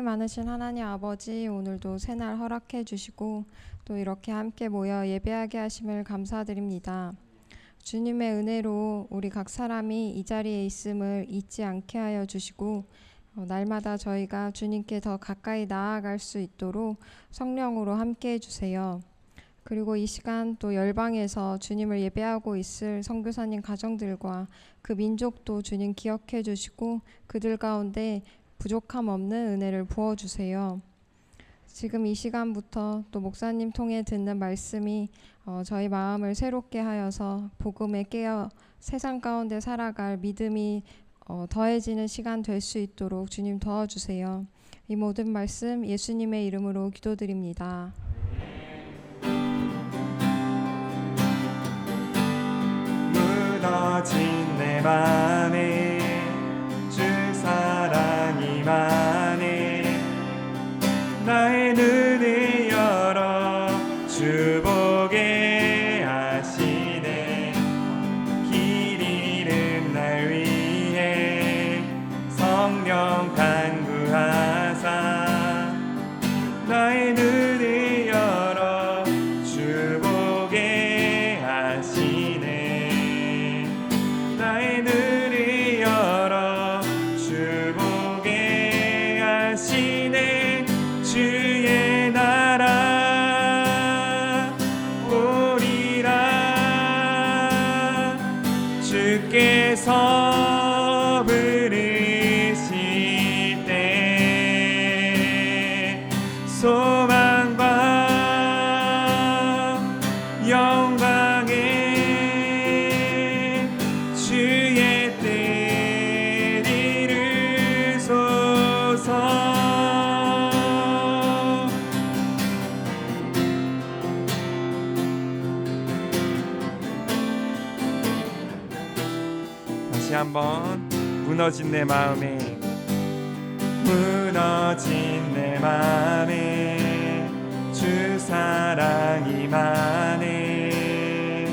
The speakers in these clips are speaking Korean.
많으신 하나님 아버지, 오늘도 새날 허락해 주시고 또 이렇게 함께 모여 예배하게 하심을 감사드립니다. 주님의 은혜로 우리 각 사람이 이 자리에 있음을 잊지 않게 하여 주시고 날마다 저희가 주님께 더 가까이 나아갈 수 있도록 성령으로 함께 해주세요. 그리고 이 시간 또 열방에서 주님을 예배하고 있을 선교사님 가정들과 그 민족도 주님 기억해 주시고 그들 가운데 부족함 없는 은혜를 부어주세요. 지금 이 시간부터 또 목사님 통해 듣는 말씀이 저희 마음을 새롭게 하여서 복음에 깨어 세상 가운데 살아갈 믿음이 더해지는 시간 될 수 있도록 주님 도와주세요. 이 모든 말씀 예수님의 이름으로 기도드립니다. 무너진 내 맘에 주 사랑이 많네. 나의 눈을 열어 주 보게 하시네. 길 잃은 날 위해 성령 간구하사 나의 눈을 열어 주 보게 하시네. 나의 눈을 열어 주 보게 하시네. 주의 나라 오리라. 주께서 부르실 때 소망과 영광에 주의 뜻 이루소서. 다시 한번 무너진 내 마음에 무너진 내 마음에 주 사랑이 많네.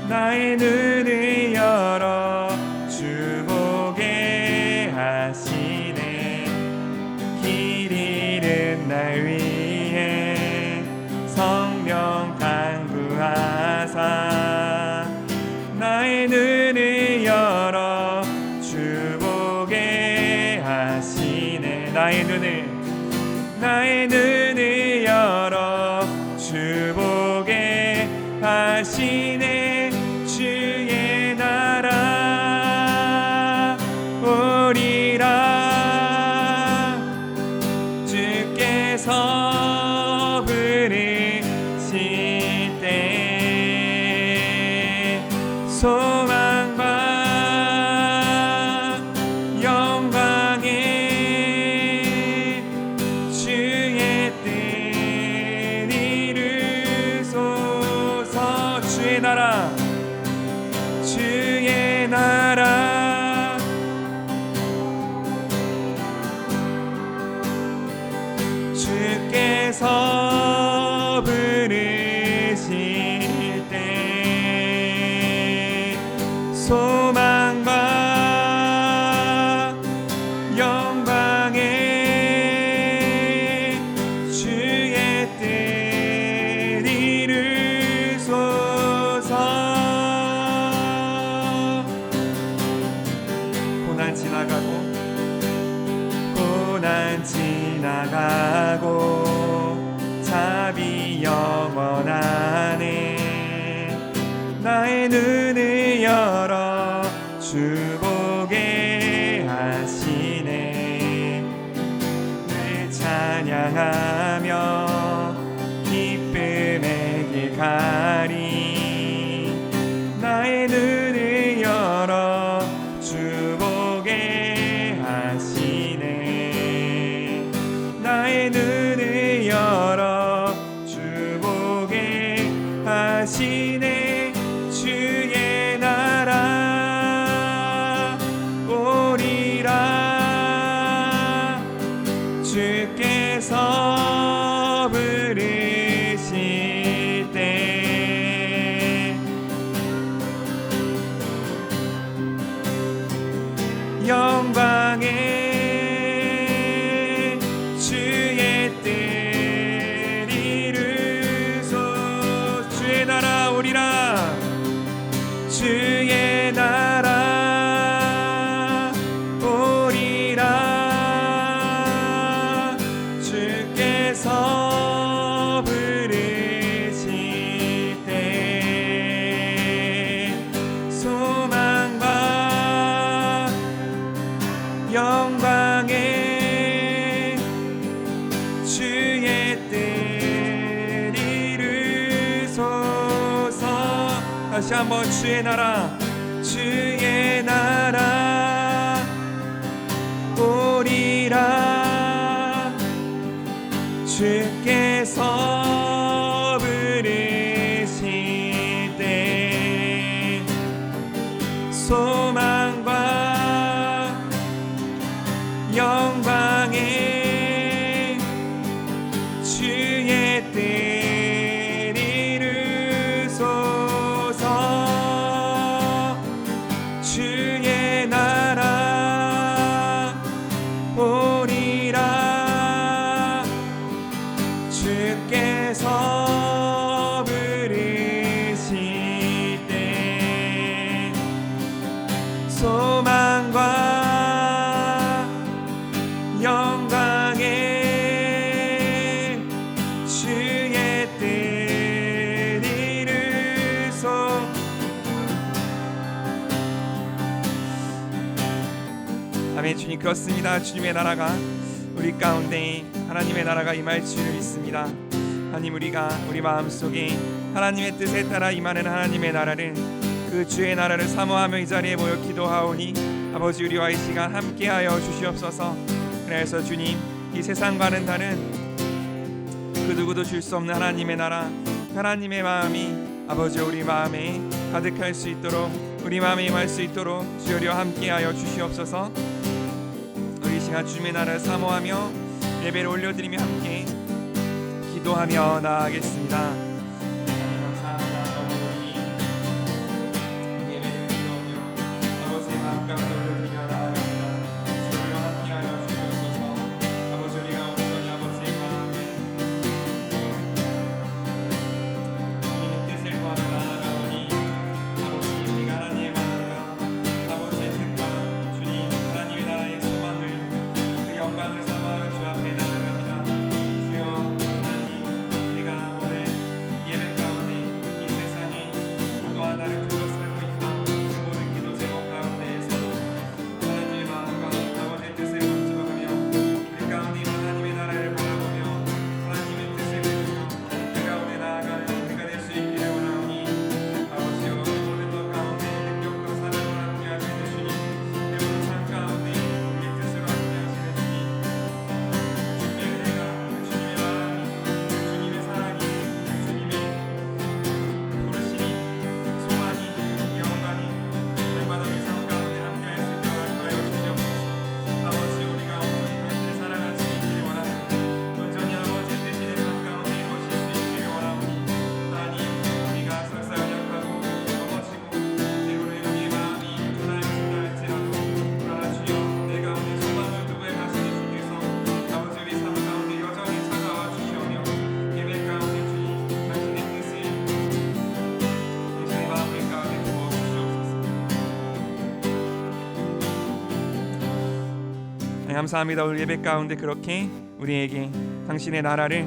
나의 눈을 열어 주 보게 하시네. 길 잃은 날 위해 성령 간구하사 나의 눈을 열어 주 보게 하시네. 나의 눈을 열어 주 보게 하시네. 주의 나라 오리라. 주께서 부르실 때 소망과 영광에 주의 뜻 이루소서. 주의 나라 주께서 부르실 때 소망과 영광에 주의 뜻 이루소서. 고난 지나가고 자비 영원하네. 나의 눈을 열어 주 보게 하시네. 늘 찬양하며 기쁨의 길 가리. 나의 눈을 열어 주 보게 하시네. 나의 눈을 열어 주 보게 하시네. 주의 나라 오리라. 주께서 부르실 때 영광에 다시 한번 주의 나라 오리라. 주께서 부르실 때 소망과 영광에 주의 뜻을 이루소서. 주의 나라 오리라. 주께서 부르실 때 소망과 영광에 주의 뜻을 이루소. 아멘. 주님, 그렇습니다. 주님의 나라가 우리 가운데, 하나님의 나라가 임할 줄을 믿습니다. 하나님, 우리가 우리 마음속에 하나님의 뜻에 따라 임하는 하나님의 나라를, 그 주의 나라를 사모하며 이 자리에 모여 기도하오니 아버지, 우리와 이 시간 함께하여 주시옵소서. 그래서 주님, 이 세상과는 다른 그 누구도 줄 수 없는 하나님의 나라, 하나님의 마음이 아버지 우리 마음에 가득할 수 있도록, 우리 마음에 임할 수 있도록 주여 우리와 함께하여 주시옵소서. 우리 이 시간 주님의 나라를 사모하며 예배를 올려드리며 함께 기도하며 나아가겠습니다. 감사합니다. 예배를 드리며 아버지의 마음 가운데 올려드리며 나아갑니다. 주여 함께하여 주시옵소서. 아버지, 우리가 온전히 아버지의 마음에 주님의 뜻을 구하며 나아가오니 아버지, 우리가 하나님의 마음과 아버지의 뜻과 주님 하나님의 나라의 소망을, 그 영광을 삼아 주 앞에 나아갑니다. 주여 하나님, 우리가 오늘 예배 가운데 이 세상에 또 하나를 두고 살고 있다. 그 모든 기도 제목 가운데에서도 하나님의 마음과 아버지의 뜻을 묵상하며 우리 가운데 있는 하나님의 나라를 바라보며 하나님의 뜻을 배우며 그 가운데 나아가는 우리가 될 수 있기를 원하오니 아버지여, 이 모든 것 가운데 능력과 사랑을 함께 하시는 주님, 이 모든 삶 가운데 우리의 뜻으로 함께 하시는 주님, 주님의 은혜가, 주님의 마음이, 주님의 사랑이, 주님의 부르심이, 소망이, 영광이 날마다 우리 삶 가운데 함께 할 수 있도록 하여 주시옵소서. 아버지, 우리가 온전히 당신을 사랑할 수 있기를 원합니다. 온전히 아버지의 뜻이 내 삶 가운데 이루어질 수 있기를 원하오니 하나님, 우리가 설사 연약하고 넘어지고 때로는 우리의 마음이 불안해진다 할지라도, 그러나 주여, 내 가운데 소망을 두고 가시는 주께서 아버지 우리 삶 가운데 여전히 찾아와 주시오며 예배 가운데 주님 당신의 뜻을 당신의 마음을 가운데 부어 주시옵소서. 감사합니다. 오늘 예배 가운데 그렇게 우리에게 당신의 나라를,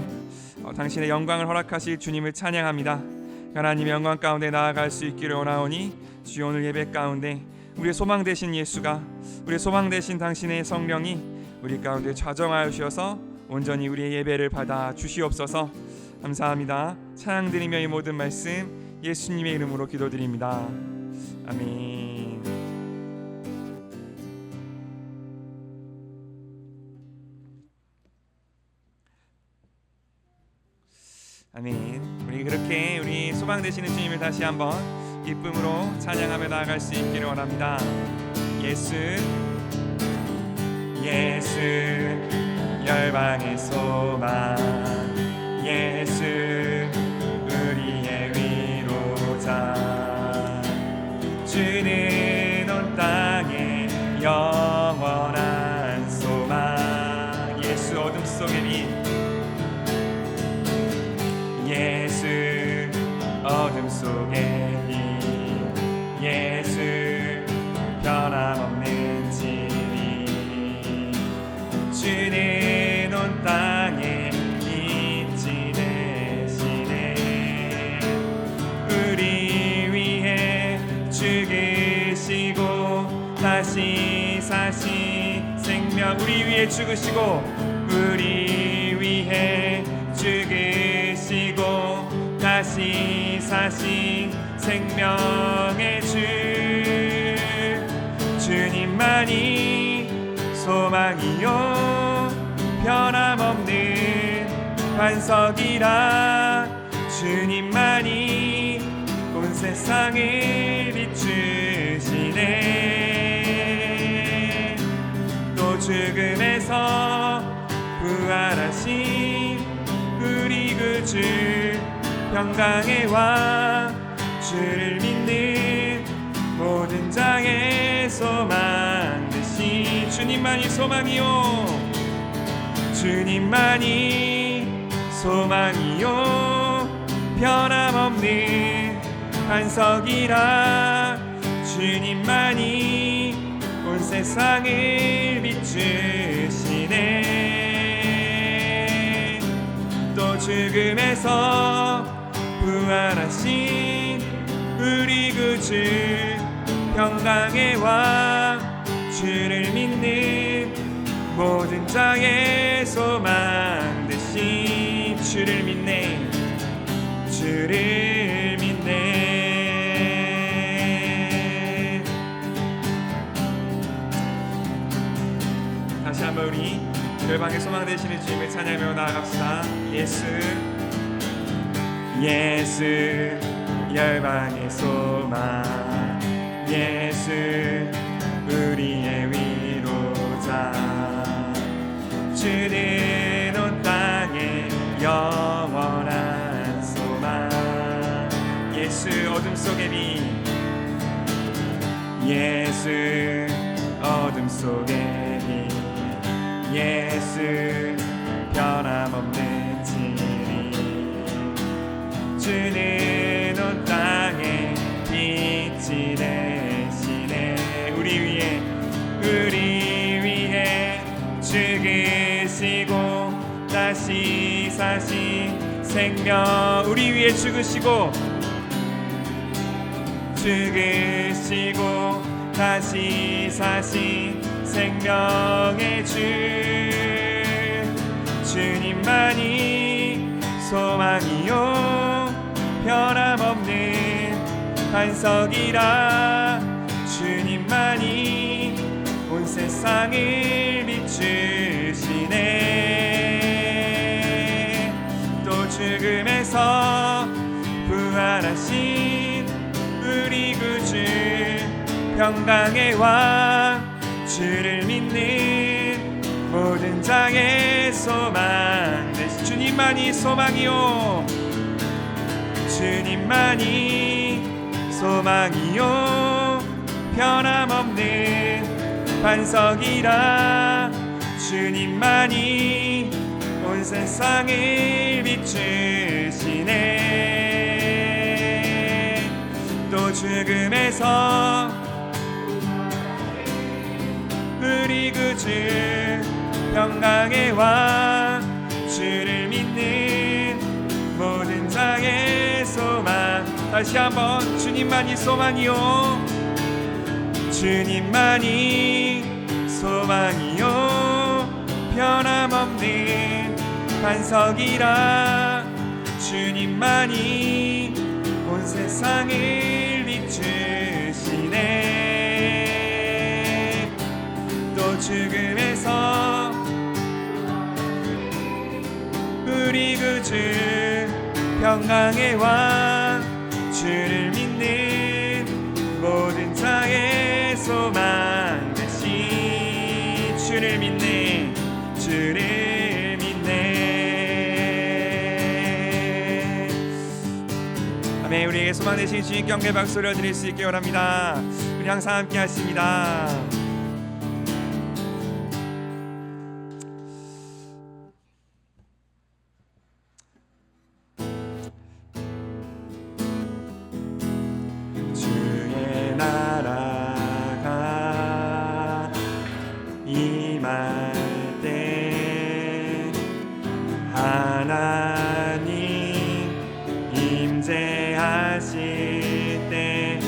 당신의 영광을 허락하실 주님을 찬양합니다. 하나님의 영광 가운데 나아갈 수 있기를 원하오니 주여, 오늘 예배 가운데 우리의 소망 되신 예수가, 우리의 소망 되신 당신의 성령이 우리 가운데 좌정하여 주셔서 온전히 우리의 예배를 받아 주시옵소서. 감사합니다. 찬양 드리며 이 모든 말씀 예수님의 이름으로 기도드립니다. 아멘. 아멘. 우리 그렇게 우리 소망 되시는 주님을 다시 한번 기쁨으로 찬양하며 나아갈 수 있기를 원합니다. 예수, 예수, 열방의 소망, 예수, 우리의 위로자. 주는 온 땅에 영원한 소망. 예수, 어둠 속의 빛. 예수, 어둠 속의 빛. 예수, 변함없는 진리. 주는 온 땅에 빛이 되시네. 우리 위해 죽으시고 다시 사신 생명. 우리 위해 죽으시고 우리 위해 죽으시고 다시 사신 생명의 주 주님만이 소망이요 변함없는 반석이라 주님만이 온 세상을 비추시네 또 죽음에서 부활하신 우리 구주 평강의 왕 주를 믿는 모든 자의 소망 되신 주님만이 소망이요 주님만이 소망이요 변함없는 반석이라 주님만이 온 세상을 비추시네 또 죽음에서 부활하신 우리 구주 평강의 왕 주를 믿는 모든 자의 소망 되신 주를 믿네 주를 믿네 다시 한번 우리 열방의 소망 되시는 주님을 찬양하며 나아갑시다 예수 예수 열방의 소망 예수 우리의 위로자 주는 온 땅에 영원한 소망 예수 어둠 속의 빛 예수 어둠 속의 빛 예수 변함없는 진리 주는 온 땅에 빛이 되시네 우리 위해 죽으시고 다시 사신 생명 우리 위해 죽으시고 다시 사신 생명의 주 주님만이 소망이요 변함없는 반석이라 주님만이 온 세상을 비추시네 또 죽음에서 부활하신 우리 구주 평강의 왕 주를 믿는 모든 자의 소망 주님만이 소망이요 주님만이 소망이요 변함없는 반석이라 주님만이 온 세상을 비추시네 또 죽음에서 우리 구주 평강의 왕 주를 믿는 모든 자의 소망 다시 한번 주님만이 소망이요 주님만이 소망이요 변함없는 반석이라 주님만이 온 세상을 비추시네 또 죽음에서 우리 구주 평강의 왕 주를 믿는 모든 자의 소망 되신 주를 믿네 주를 믿네 아멘 우리에게 소망 되신 주님께 영광의 박수를 드릴 수 있게 원합니다 우리 항상 함께 하십니다 하나님 임재하실 때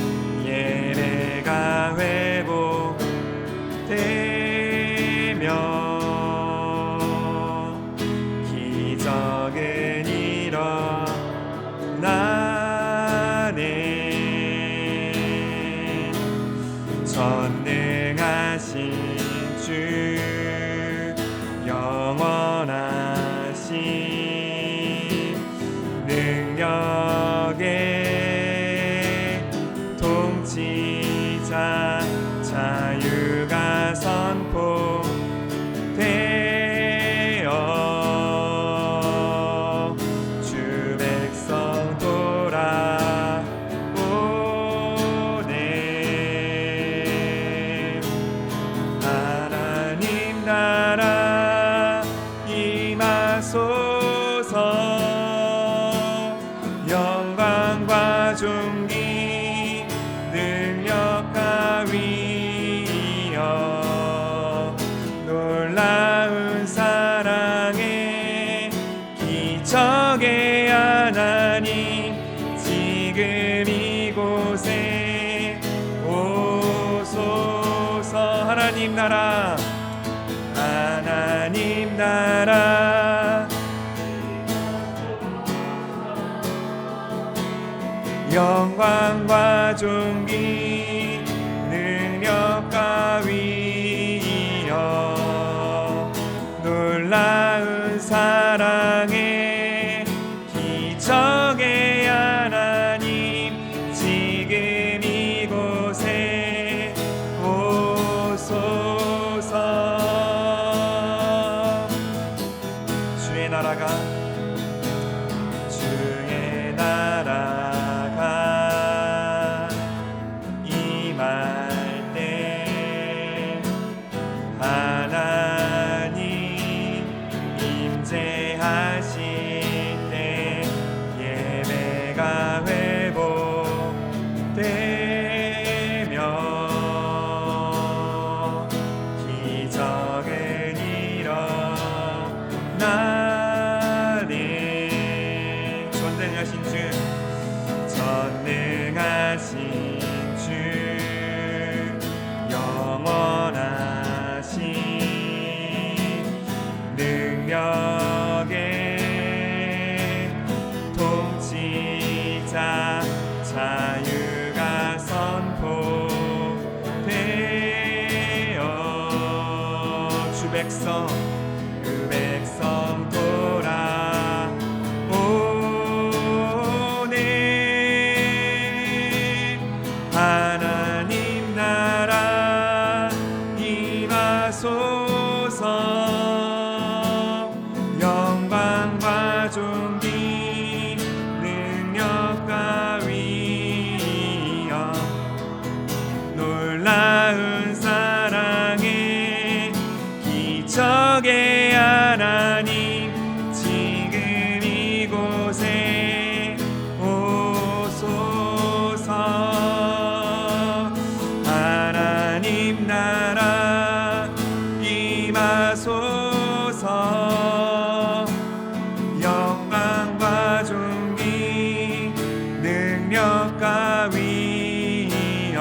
예배가 회복되며 기적은 일어나네 하나님 나라 하나님 나라 영광과 존귀 능력과 위엄 놀라운 사랑의 기적의 하나님 지금 이곳에 오소서 주의 나라가 임할 때 하나님 임재하실 때 예배가 회복되며 기적은 일어나네 전능하신 주 전능하신 주 영원하신 능력의 통치자 자유가 선포되어 주 백성 그 백성 돌아오네 하나님 나라 임하소서 영광과 존귀 능력과 위엄 놀라운 사랑의 기적의 하나님 지금 이곳에 오소서 하나님 나라 임하소서 영광과 존귀 능력과 위엄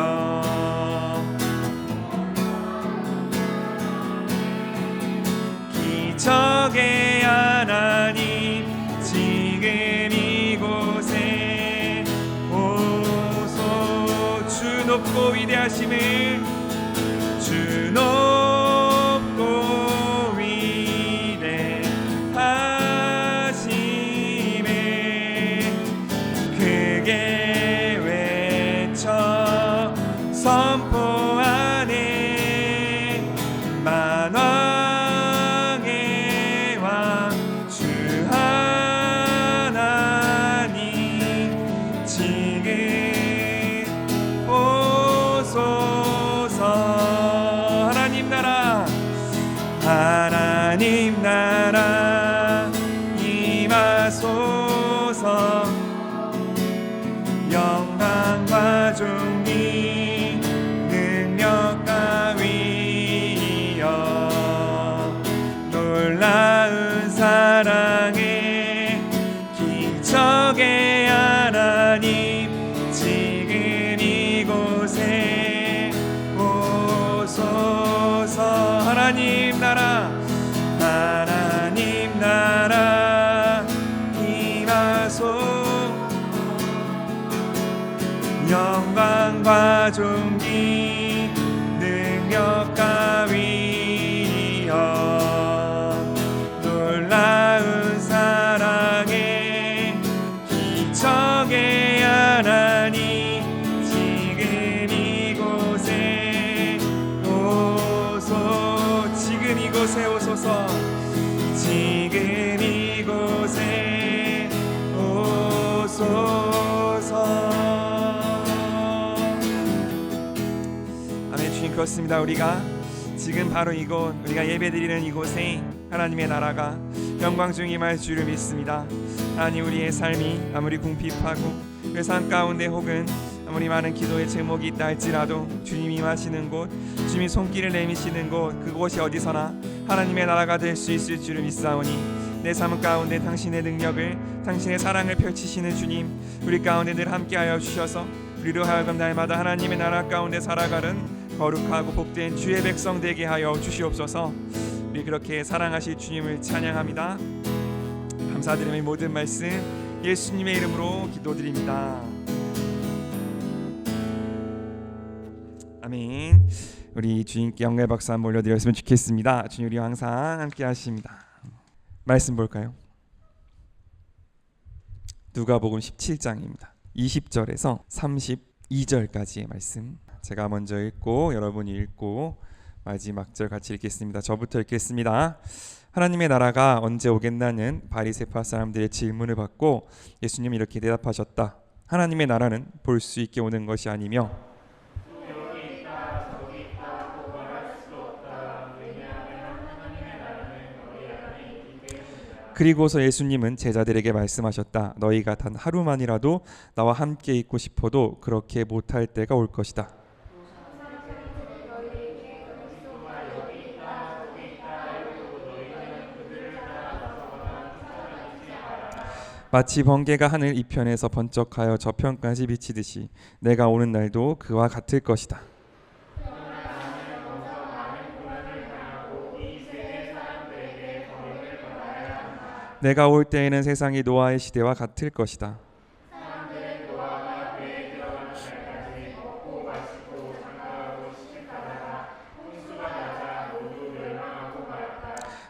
기적의 하나님 지금 이곳에 오소 주 높고 위대하심을 주 높고 위대하심을 크게 외쳐 선포하네 만왕의 왕 주 하나님 지금 오소서 하나님 나라 임하소서 영광과 존귀 능력과 위엄 놀라운 사랑의 기적의 하나님 지금 이곳에 오소서 하나님 나라 영광과 존귀 능력과 위엄 놀라운 사랑의 기적의 하나님 지금 이곳에 오소 지금 이곳에 오소서 지금 이곳에 오소서 주님 그렇습니다. 우리가 지금 바로 이곳 우리가 예배드리는 이곳에 하나님의 나라가 영광 중에 임할 줄을 믿습니다. 하나님 우리의 삶이 아무리 궁핍하고 그 삶 가운데 혹은 아무리 많은 기도의 제목이 있다 할지라도 주님이 임하시는 곳 주님이 손길을 내미시는 곳 그곳이 어디서나 하나님의 나라가 될 수 있을 줄을 믿사오니 내 삶 가운데 당신의 능력을 당신의 사랑을 펼치시는 주님 우리 가운데 늘 함께하여 주셔서 우리로 하여금 날마다 하나님의 나라 가운데 살아가는 거룩하고 복된 주의 백성 되게 하여 주시옵소서. 우리 그렇게 사랑하실 주님을 찬양합니다. 감사드리며 모든 말씀 예수님의 이름으로 기도드립니다. 아멘. 우리 주님께 영광의 박수 한번 올려드렸으면 좋겠습니다. 주님 우리와 항상 함께 하십니다. 말씀 볼까요? 누가복음 17장입니다. 20절에서 32절까지의 말씀 제가 먼저 읽고 여러분이 읽고 마지막 절 같이 읽겠습니다. 저부터 읽겠습니다. 하나님의 나라가 언제 오겠나는 바리새파 사람들의 질문을 받고 예수님이 이렇게 대답하셨다. 하나님의 나라는 볼 수 있게 오는 것이 아니며 그리고서 예수님은 제자들에게 말씀하셨다. 너희가 단 하루만이라도 나와 함께 있고 싶어도 그렇게 못할 때가 올 것이다. 마치 번개가 하늘 이편에서 번쩍하여 저편까지 비치듯이 내가 오는 날도 그와 같을 것이다. 내가 올 때에는 세상이 노아의 시대와 같을 것이다.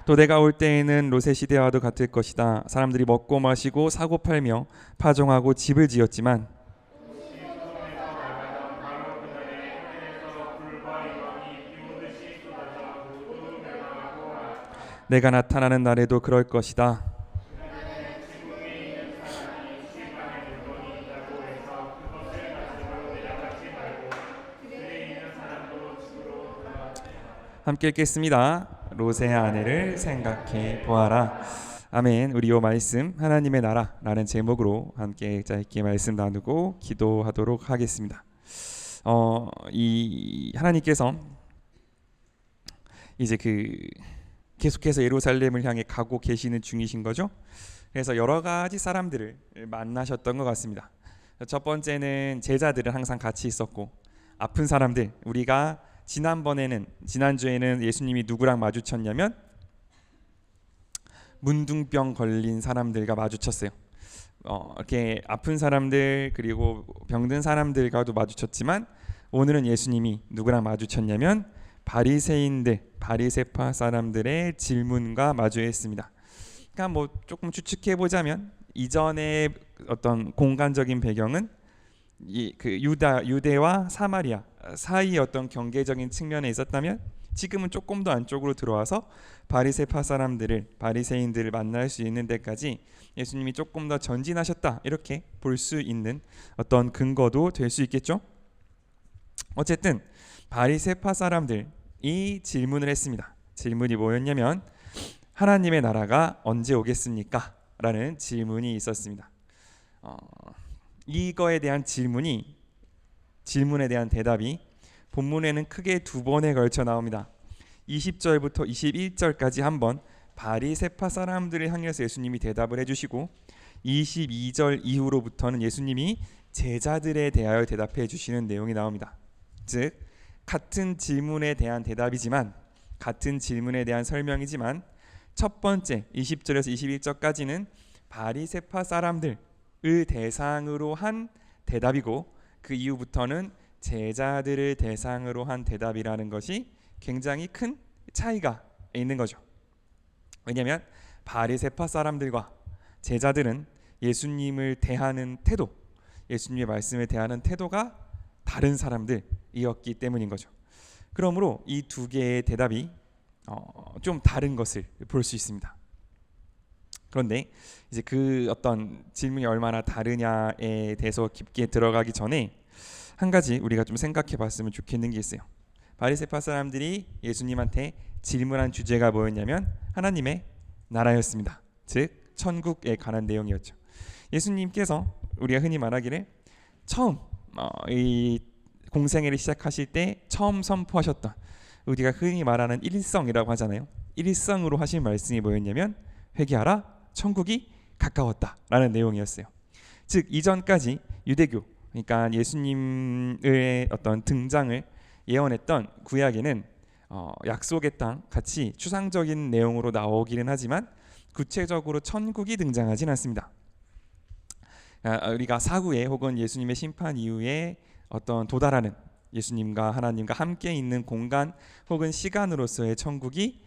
또 내가 올 때에는 롯의 시대와도 같을 것이다. 사람들이 먹고 마시고 사고 팔며 파종하고 집을 지었지만 내가 나타나는 날에도 그럴 것이다. 함께 읽겠습니다. 롯의 아내를 생각해 보아라. 아멘. 우리 이 말씀 하나님의 나라라는 제목으로 함께 짧게 말씀 나누고 기도하도록 하겠습니다. 이 하나님께서 이제 계속해서 예루살렘을 향해 가고 계시는 중이신 거죠. 그래서 여러 가지 사람들을 만나셨던 것 같습니다. 첫 번째는 제자들은 항상 같이 있었고 아픈 사람들, 우리가 지난주에는 예수님이 누구랑 마주쳤냐면 문둥병 걸린 사람들과 마주쳤어요. 이렇게 아픈 사람들 그리고 병든 사람들과도 마주쳤지만 오늘은 예수님이 누구랑 마주쳤냐면 바리새파 사람들의 질문과 마주했습니다. 그러니까 뭐 조금 추측해 보자면 이전의 어떤 공간적인 배경은 유대와 사마리아 사이의 어떤 경계적인 측면에 있었다면 지금은 조금 더 안쪽으로 들어와서 바리새파 사람들을 바리새인들을 만날 수 있는 데까지 예수님이 조금 더 전진하셨다 이렇게 볼 수 있는 어떤 근거도 될 수 있겠죠. 어쨌든 바리새파 사람들이 질문을 했습니다. 질문이 뭐였냐면 하나님의 나라가 언제 오겠습니까? 라는 질문이 있었습니다. 이거에 대한 질문에 대한 대답이 본문에는 크게 두 번에 걸쳐 나옵니다. 20절부터 21절까지 한번 바리새파 사람들을 향해서 예수님이 대답을 해주시고 22절 이후로부터는 예수님이 제자들에 대하여 대답해 주시는 내용이 나옵니다. 즉 같은 질문에 대한 대답이지만 같은 질문에 대한 설명이지만 첫 번째 20절에서 21절까지는 바리새파 사람들을 대상으로 한 대답이고 그 이후부터는 제자들을 대상으로 한 대답이라는 것이 굉장히 큰 차이가 있는 거죠. 왜냐하면 바리새파 사람들과 제자들은 예수님을 대하는 태도, 예수님의 말씀을 대하는 태도가 다른 사람들이었기 때문인 거죠. 그러므로 이 두 개의 대답이 좀 다른 것을 볼 수 있습니다. 그런데 이제 그 어떤 질문이 얼마나 다르냐에 대해서 깊게 들어가기 전에 한 가지 우리가 좀 생각해 봤으면 좋겠는 게 있어요. 바리새파 사람들이 예수님한테 질문한 주제가 뭐였냐면 하나님의 나라였습니다. 즉 천국에 관한 내용이었죠. 예수님께서 우리가 흔히 말하기를 처음 이 공생애를 시작하실 때 처음 선포하셨던 우리가 흔히 말하는 일성이라고 하잖아요. 일성으로 하신 말씀이 뭐였냐면 회개하라 천국이 가까웠다라는 내용이었어요. 즉 이전까지 유대교 그러니까 예수님의 어떤 등장을 예언했던 구약에는 약속의 땅 같이 추상적인 내용으로 나오기는 하지만 구체적으로 천국이 등장하진 않습니다. 우리가 사후에 혹은 예수님의 심판 이후에 어떤 도달하는 예수님과 하나님과 함께 있는 공간 혹은 시간으로서의 천국이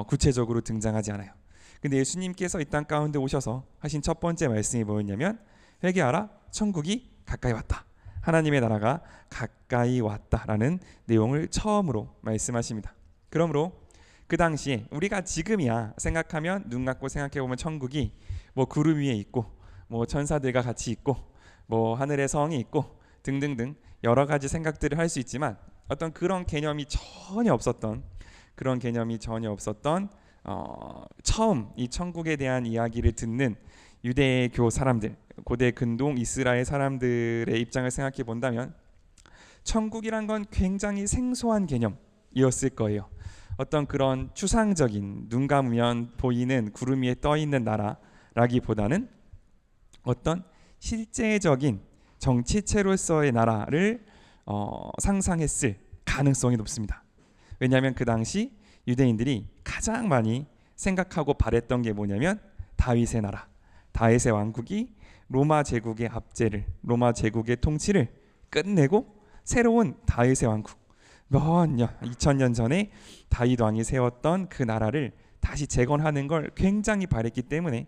구체적으로 등장하지 않아요. 근데 예수님께서 이 땅 가운데 오셔서 하신 첫 번째 말씀이 뭐였냐면 회개하라, 천국이 가까이 왔다, 하나님의 나라가 가까이 왔다라는 내용을 처음으로 말씀하십니다. 그러므로 그 당시에 우리가 지금이야 생각하면, 눈 감고 생각해보면 천국이 뭐 구름 위에 있고 뭐 천사들과 같이 있고 뭐 하늘에 성이 있고 등등등 여러 가지 생각들을 할 수 있지만, 어떤 그런 개념이 전혀 없었던 처음 이 천국에 대한 이야기를 듣는 유대교 사람들, 고대 근동 이스라엘 사람들의 입장을 생각해 본다면 천국이란 건 굉장히 생소한 개념이었을 거예요. 어떤 그런 추상적인 눈 감으면 보이는 구름 위에 떠 있는 나라라기보다는 어떤 실제적인 정치체로서의 나라를 상상했을 가능성이 높습니다. 왜냐하면 그 당시 유대인들이 가장 많이 생각하고 바랬던 게 뭐냐면 다윗의 나라, 다윗의 왕국이 로마 제국의 압제를, 로마 제국의 통치를 끝내고 새로운 다윗의 왕국, 몇 년, 2000년 전에 다윗 왕이 세웠던 그 나라를 다시 재건하는 걸 굉장히 바랬기 때문에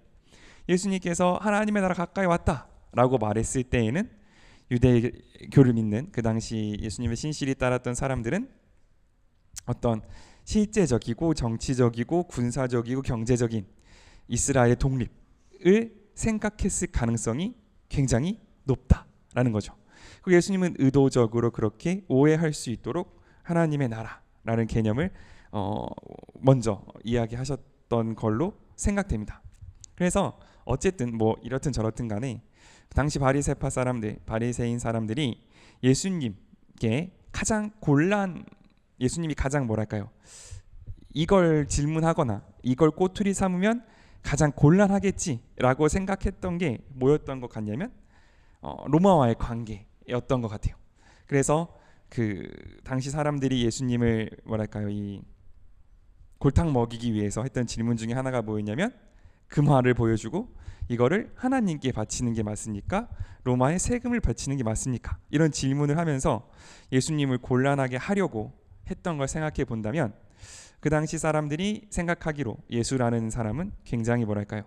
예수님께서 하나님의 나라 가까이 왔다라고 말했을 때에는 유대교를 믿는 그 당시 예수님의 신실히 따랐던 사람들은 어떤 실제적이고 정치적이고 군사적이고 경제적인 이스라엘의 독립을 생각했을 가능성이 굉장히 높다라는 거죠. 그리고 예수님은 의도적으로 그렇게 오해할 수 있도록 하나님의 나라라는 개념을 먼저 이야기하셨던 걸로 생각됩니다. 그래서 어쨌든 뭐 이렇든 저렇든 간에 당시 바리새인 사람들이 예수님께 예수님이 가장 뭐랄까요, 이걸 질문하거나 이걸 꼬투리 삼으면 가장 곤란하겠지라고 생각했던 게 뭐였던 것 같냐면 로마와의 관계였던 것 같아요. 그래서 그 당시 사람들이 예수님을 뭐랄까요, 이 골탕 먹이기 위해서 했던 질문 중에 하나가 뭐였냐면 금화를 보여주고 이거를 하나님께 바치는 게 맞습니까? 로마에 세금을 바치는 게 맞습니까? 이런 질문을 하면서 예수님을 곤란하게 하려고 했던 걸 생각해 본다면, 그 당시 사람들이 생각하기로 예수라는 사람은 굉장히 뭐랄까요,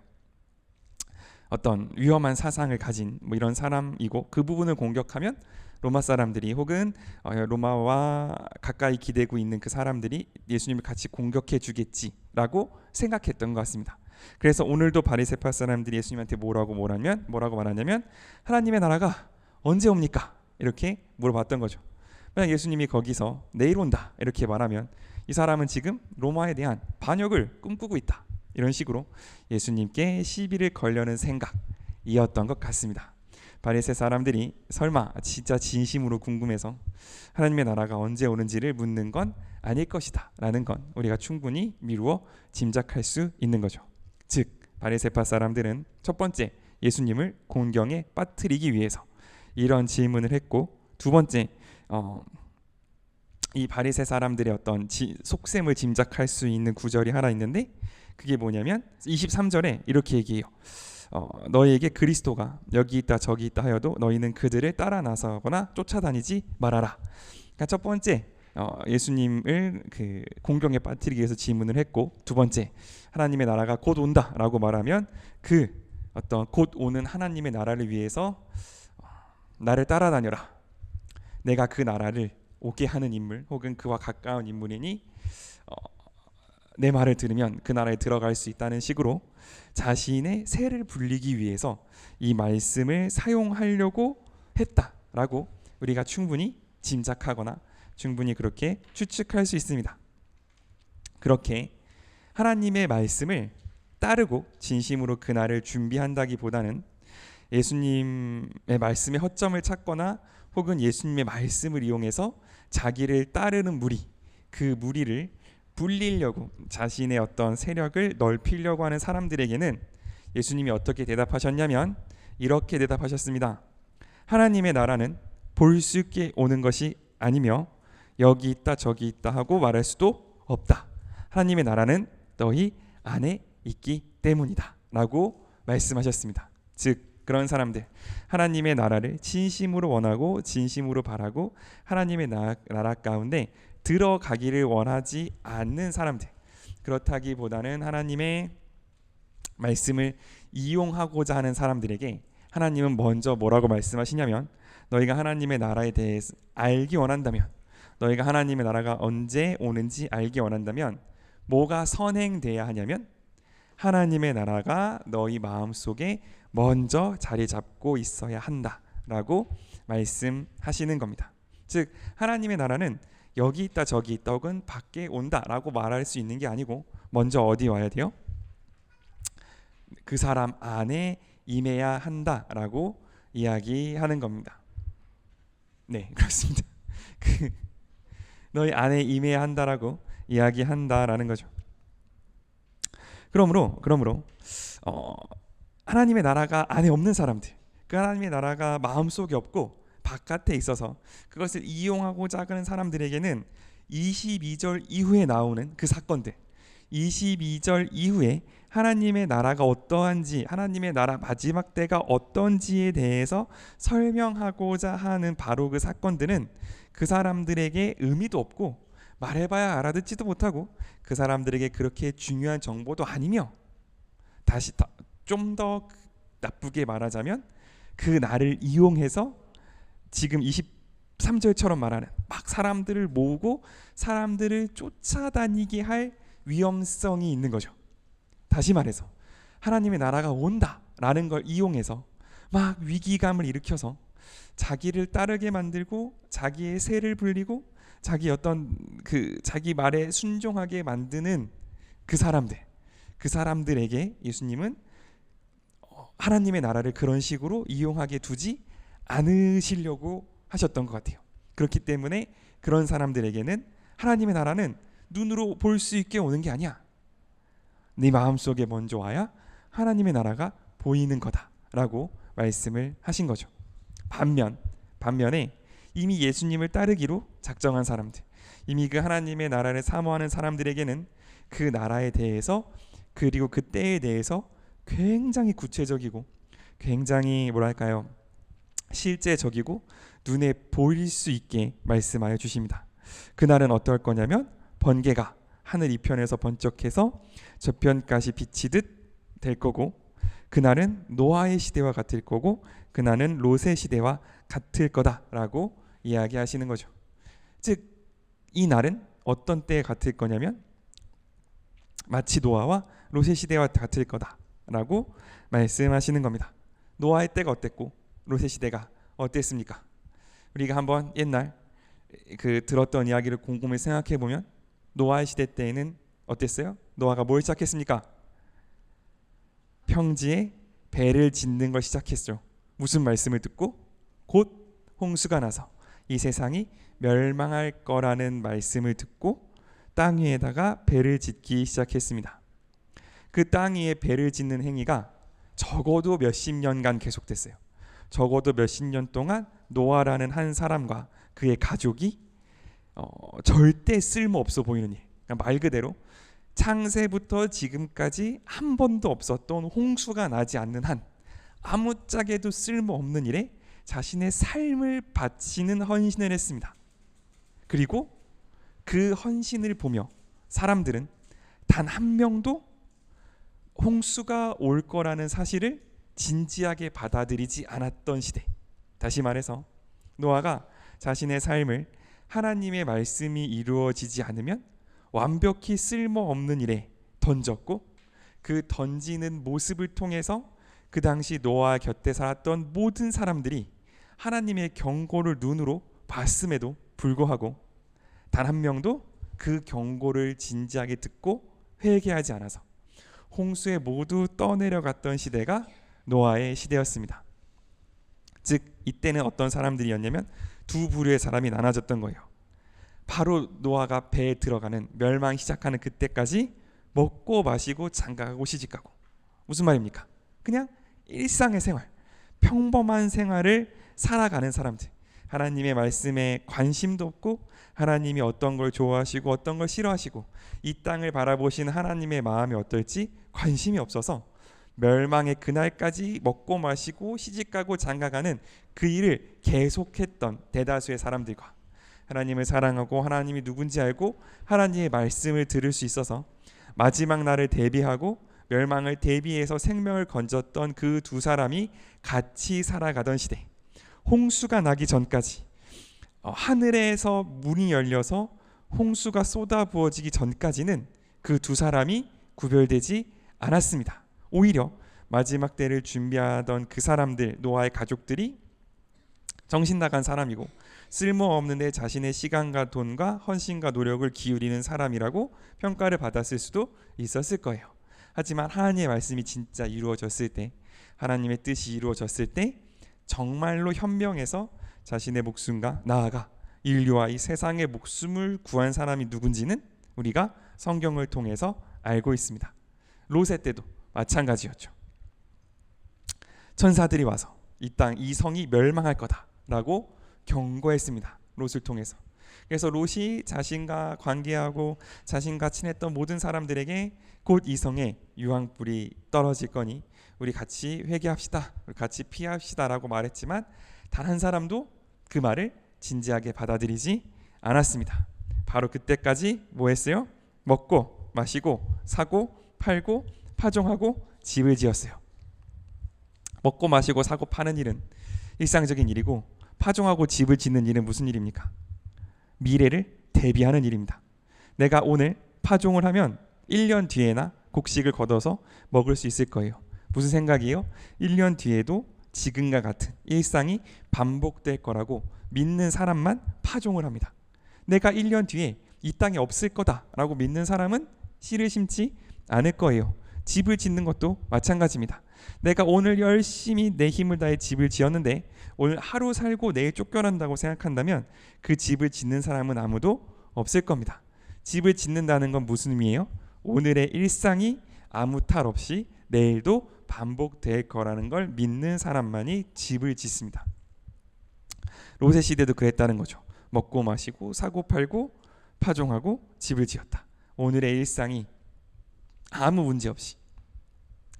어떤 위험한 사상을 가진 뭐 이런 사람이고, 그 부분을 공격하면 로마 사람들이 혹은 로마와 가까이 기대고 있는 그 사람들이 예수님을 같이 공격해 주겠지라고 생각했던 것 같습니다. 그래서 오늘도 바리새파 사람들이 예수님한테 뭐라고 말하냐면 하나님의 나라가 언제 옵니까? 이렇게 물어봤던 거죠. 만약 예수님이 거기서 내일 온다 이렇게 말하면 이 사람은 지금 로마에 대한 반역을 꿈꾸고 있다, 이런 식으로 예수님께 시비를 걸려는 생각이었던 것 같습니다. 바리새 사람들이 설마 진짜 진심으로 궁금해서 하나님의 나라가 언제 오는지를 묻는 건 아닐 것이다 라는 건 우리가 충분히 미루어 짐작할 수 있는 거죠. 즉 바리새파 사람들은 첫 번째, 예수님을 곤경에 빠뜨리기 위해서 이런 질문을 했고, 두 번째, 이 바리새 사람들의 어떤 속셈을 짐작할 수 있는 구절이 하나 있는데, 그게 뭐냐면 23절에 이렇게 얘기해요. 너희에게 그리스도가 여기 있다 저기 있다 하여도 너희는 그들을 따라 나서거나 쫓아다니지 말아라. 그러니까 첫 번째, 예수님을 그 공경에 빠뜨리기 위해서 질문을 했고, 두 번째, 하나님의 나라가 곧 온다라고 말하면 그 어떤 곧 오는 하나님의 나라를 위해서 나를 따라다녀라, 내가 그 나라를 오게 하는 인물 혹은 그와 가까운 인물이니 내 말을 들으면 그 나라에 들어갈 수 있다는 식으로 자신의 세를 불리기 위해서 이 말씀을 사용하려고 했다라고 우리가 충분히 짐작하거나 충분히 그렇게 추측할 수 있습니다. 그렇게 하나님의 말씀을 따르고 진심으로 그날을 준비한다기보다는 예수님의 말씀에 허점을 찾거나 혹은 예수님의 말씀을 이용해서 자기를 따르는 무리, 그 무리를 불리려고 자신의 어떤 세력을 넓히려고 하는 사람들에게는 예수님이 어떻게 대답하셨냐면 이렇게 대답하셨습니다. 하나님의 나라는 볼 수 있게 오는 것이 아니며 여기 있다 저기 있다 하고 말할 수도 없다. 하나님의 나라는 너희 안에 있기 때문이다 라고 말씀하셨습니다. 즉 그런 사람들, 하나님의 나라를 진심으로 원하고 진심으로 바라고 하나님의 나라 가운데 들어가기를 원하지 않는 사람들, 그렇다기보다는 하나님의 말씀을 이용하고자 하는 사람들에게 하나님은 먼저 뭐라고 말씀하시냐면, 너희가 하나님의 나라에 대해서 알기 원한다면, 너희가 하나님의 나라가 언제 오는지 알기 원한다면 뭐가 선행돼야 하냐면 하나님의 나라가 너희 마음속에 먼저 자리 잡고 있어야 한다라고 말씀하시는 겁니다. 즉 하나님의 나라는 여기 있다 저기 있다 혹은 밖에 온다라고 말할 수 있는 게 아니고 먼저 어디 와야 돼요? 그 사람 안에 임해야 한다라고 이야기하는 겁니다. 네, 그렇습니다. 너희 안에 임해야 한다라고 이야기한다라는 거죠. 그러므로 하나님의 나라가 안에 없는 사람들, 그 하나님의 나라가 마음속에 없고 바깥에 있어서 그것을 이용하고자 하는 사람들에게는 22절 이후에 나오는 그 사건들, 22절 이후에 하나님의 나라가 어떠한지, 하나님의 나라 마지막 때가 어떤지에 대해서 설명하고자 하는 바로 그 사건들은 그 사람들에게 의미도 없고 말해봐야 알아듣지도 못하고 그 사람들에게 그렇게 중요한 정보도 아니며, 다시 좀 더 나쁘게 말하자면 그 날을 이용해서 지금 23절처럼 말하는 막 사람들을 모으고 사람들을 쫓아다니게 할 위험성이 있는 거죠. 다시 말해서 하나님의 나라가 온다라는 걸 이용해서 막 위기감을 일으켜서 자기를 따르게 만들고 자기의 세를 불리고 자기 자기 말에 순종하게 만드는 그 사람들에게 예수님은 하나님의 나라를 그런 식으로 이용하게 두지 않으시려고 하셨던 것 같아요. 그렇기 때문에 그런 사람들에게는 하나님의 나라는 눈으로 볼 수 있게 오는 게 아니야. 네 마음속에 먼저 와야 하나님의 나라가 보이는 거다라고 말씀을 하신 거죠. 반면에 이미 예수님을 따르기로 작정한 사람들, 이미 그 하나님의 나라를 사모하는 사람들에게는 그 나라에 대해서 그리고 그 때에 대해서 굉장히 구체적이고 굉장히 실제적이고 눈에 보일 수 있게 말씀하여 주십니다. 그날은 어떨 거냐면 번개가 하늘 이편에서 번쩍해서 저편까지 비치듯 될 거고, 그날은 노아의 시대와 같을 거고 그날은 롯의 시대와 같을 거다라고 이야기하시는 거죠. 즉 이 날은 어떤 때에 같을 거냐면 마치 노아와 롯의 시대와 같을 거다라고 말씀하시는 겁니다. 노아의 때가 어땠고 롯의 시대가 어땠습니까? 우리가 한번 옛날 들었던 이야기를 곰곰이 생각해 보면 노아의 시대 때에는 어땠어요? 노아가 뭘 시작했습니까? 평지에 배를 짓는 걸 시작했죠. 무슨 말씀을 듣고? 곧 홍수가 나서 이 세상이 멸망할 거라는 말씀을 듣고 땅 위에다가 배를 짓기 시작했습니다. 그 땅 위에 배를 짓는 행위가 적어도 몇십 년간 계속됐어요. 적어도 몇십 년 동안 노아라는 한 사람과 그의 가족이 절대 쓸모없어 보이는 일, 그러니까 말 그대로 창세부터 지금까지 한 번도 없었던 홍수가 나지 않는 한 아무짝에도 쓸모없는 일에 자신의 삶을 바치는 헌신을 했습니다. 그리고 그 헌신을 보며 사람들은 단 한 명도 홍수가 올 거라는 사실을 진지하게 받아들이지 않았던 시대. 다시 말해서 노아가 자신의 삶을 하나님의 말씀이 이루어지지 않으면 완벽히 쓸모없는 일에 던졌고, 그 던지는 모습을 통해서 그 당시 노아 곁에 살았던 모든 사람들이 하나님의 경고를 눈으로 봤음에도 불구하고 단 한 명도 그 경고를 진지하게 듣고 회개하지 않아서 홍수에 모두 떠내려갔던 시대가 노아의 시대였습니다. 즉 이때는 어떤 사람들이었냐면 두 부류의 사람이 나눠졌던 거예요. 바로 노아가 배에 들어가는 멸망 시작하는 그때까지 먹고 마시고 장가가고 시집가고, 무슨 말입니까? 그냥 일상의 생활, 평범한 생활을 살아가는 사람들, 하나님의 말씀에 관심도 없고 하나님이 어떤 걸 좋아하시고 어떤 걸 싫어하시고 이 땅을 바라보시는 하나님의 마음이 어떨지 관심이 없어서 멸망의 그날까지 먹고 마시고 시집가고 장가가는 그 일을 계속했던 대다수의 사람들과 하나님을 사랑하고 하나님이 누군지 알고 하나님의 말씀을 들을 수 있어서 마지막 날을 대비하고 멸망을 대비해서 생명을 건졌던 그 두 사람이 같이 살아가던 시대, 홍수가 나기 전까지 하늘에서 문이 열려서 홍수가 쏟아부어지기 전까지는 그 두 사람이 구별되지 않았습니다. 오히려 마지막 때를 준비하던 그 사람들, 노아의 가족들이 정신 나간 사람이고 쓸모없는 데 자신의 시간과 돈과 헌신과 노력을 기울이는 사람이라고 평가를 받았을 수도 있었을 거예요. 하지만 하나님의 말씀이 진짜 이루어졌을 때, 하나님의 뜻이 이루어졌을 때 정말로 현명해서 자신의 목숨과 나아가 인류와 이 세상의 목숨을 구한 사람이 누군지는 우리가 성경을 통해서 알고 있습니다. 롯의 때도 마찬가지였죠. 천사들이 와서 이 땅, 이 성이 멸망할 거다라고 경고했습니다. 롯을 통해서. 그래서 롯이 자신과 관계하고 자신과 친했던 모든 사람들에게 곧 이 성에 유황불이 떨어질 거니 우리 같이 회개합시다, 우리 같이 피합시다라고 말했지만 단 한 사람도 그 말을 진지하게 받아들이지 않았습니다. 바로 그때까지 뭐 했어요? 먹고 마시고 사고 팔고 파종하고 집을 지었어요. 먹고 마시고 사고 파는 일은 일상적인 일이고 파종하고 집을 짓는 일은 무슨 일입니까? 미래를 대비하는 일입니다. 내가 오늘 파종을 하면 1년 뒤에나 곡식을 걷어서 먹을 수 있을 거예요. 무슨 생각이에요? 1년 뒤에도 지금과 같은 일상이 반복될 거라고 믿는 사람만 파종을 합니다. 내가 1년 뒤에 이 땅에 없을 거다라고 믿는 사람은 씨를 심지 않을 거예요. 집을 짓는 것도 마찬가지입니다. 내가 오늘 열심히 내 힘을 다해 집을 지었는데 오늘 하루 살고 내일 쫓겨난다고 생각한다면 그 집을 짓는 사람은 아무도 없을 겁니다. 집을 짓는다는 건 무슨 의미예요? 오늘의 일상이 아무 탈 없이 내일도 반복될 거라는 걸 믿는 사람만이 집을 짓습니다. 롯의 시대도 그랬다는 거죠. 먹고 마시고 사고 팔고 파종하고 집을 지었다. 오늘의 일상이 아무 문제 없이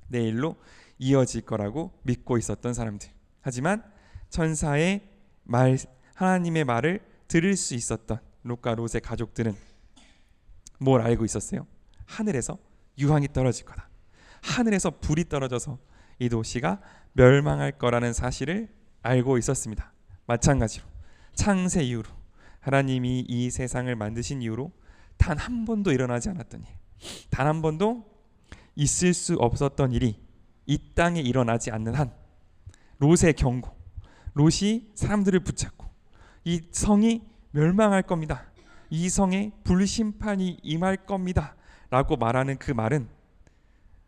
내일로 이어질 거라고 믿고 있었던 사람들. 하지만 천사의 말, 하나님의 말을 들을 수 있었던 롯과 롯의 가족들은 뭘 알고 있었어요? 하늘에서 유황이 떨어질 거다. 하늘에서 불이 떨어져서 이 도시가 멸망할 거라는 사실을 알고 있었습니다. 마찬가지로 창세 이후로 하나님이 이 세상을 만드신 이후로 단 한 번도 일어나지 않았던 일, 단 한 번도 있을 수 없었던 일이 이 땅에 일어나지 않는 한 롯의 경고, 롯이 사람들을 붙잡고 이 성이 멸망할 겁니다, 이 성에 불심판이 임할 겁니다 라고 말하는 그 말은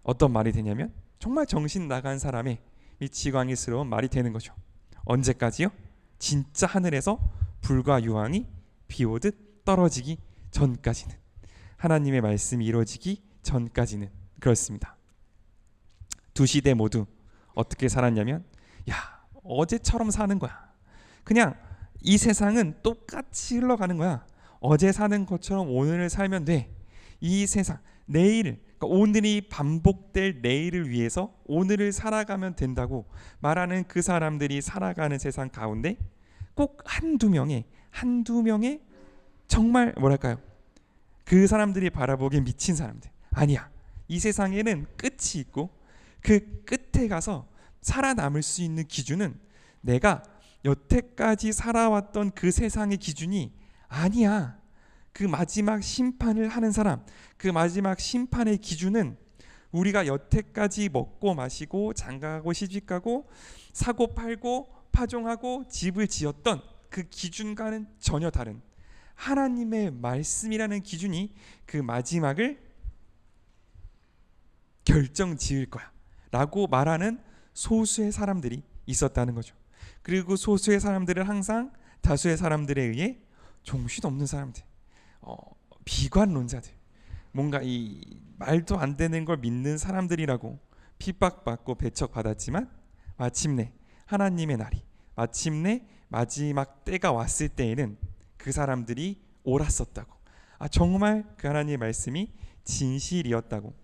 어떤 말이 되냐면 정말 정신 나간 사람의 미치광이스러운 말이 되는 거죠. 언제까지요? 진짜 하늘에서 불과 유황이 비오듯 떨어지기 전까지는, 하나님의 말씀이 이루어지기 전까지는 그렇습니다. 두 시대 모두 어떻게 살았냐면 어제처럼 사는 거야. 그냥 이 세상은 똑같이 흘러가는 거야. 어제 사는 것처럼 오늘을 살면 돼. 이 세상 내일을, 그러니까 오늘이 반복될 내일을 위해서 오늘을 살아가면 된다고 말하는 그 사람들이 살아가는 세상 가운데 꼭 한두 명의 정말 뭐랄까요, 그 사람들이 바라보기엔 미친 사람들. 아니야, 이 세상에는 끝이 있고 그 끝에 가서 살아남을 수 있는 기준은 내가 여태까지 살아왔던 그 세상의 기준이 아니야. 그 마지막 심판을 하는 사람, 그 마지막 심판의 기준은 우리가 여태까지 먹고 마시고 장가가고 시집가고 사고 팔고 파종하고 집을 지었던 그 기준과는 전혀 다른 하나님의 말씀이라는 기준이 그 마지막을 결정 지을 거야 라고 말하는 소수의 사람들이 있었다는 거죠. 그리고 소수의 사람들은 항상 다수의 사람들에 의해 정신없는 사람들, 비관론자들, 뭔가 이 말도 안 되는 걸 믿는 사람들이라고 핍박받고 배척받았지만 마침내 하나님의 날이, 마침내 마지막 때가 왔을 때에는 그 사람들이 옳았었다고, 정말 그 하나님의 말씀이 진실이었다고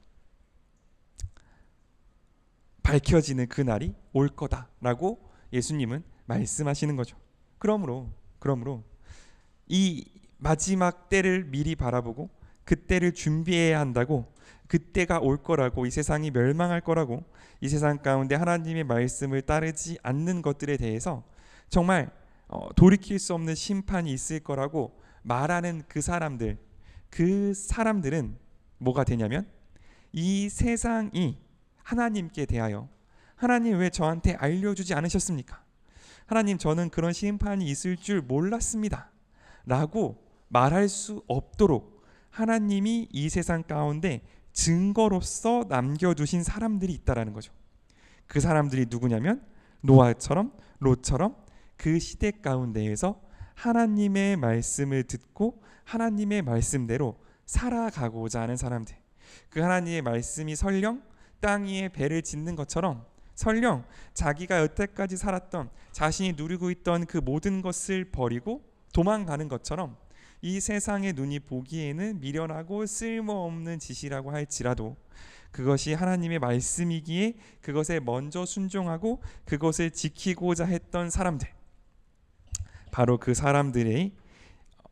밝혀지는 그날이 올 거다라고 예수님은 말씀하시는 거죠. 그러므로 이 마지막 때를 미리 바라보고 그때를 준비해야 한다고, 그때가 올 거라고, 이 세상이 멸망할 거라고, 이 세상 가운데 하나님의 말씀을 따르지 않는 것들에 대해서 정말 돌이킬 수 없는 심판이 있을 거라고 말하는 그 사람들은 뭐가 되냐면, 이 세상이 하나님께 대하여 하나님 왜 저한테 알려주지 않으셨습니까? 하나님, 저는 그런 심판이 있을 줄 몰랐습니다 라고 말할 수 없도록 하나님이 이 세상 가운데 증거로서 남겨두신 사람들이 있다라는 거죠. 그 사람들이 누구냐면 노아처럼 롯처럼 그 시대 가운데에서 하나님의 말씀을 듣고 하나님의 말씀대로 살아가고자 하는 사람들, 그 하나님의 말씀이 설령 땅 위에 배를 짓는 것처럼, 설령 자기가 여태까지 살았던, 자신이 누리고 있던 그 모든 것을 버리고 도망가는 것처럼 이 세상의 눈이 보기에는 미련하고 쓸모없는 짓이라고 할지라도 그것이 하나님의 말씀이기에 그것에 먼저 순종하고 그것을 지키고자 했던 사람들, 바로 그 사람들의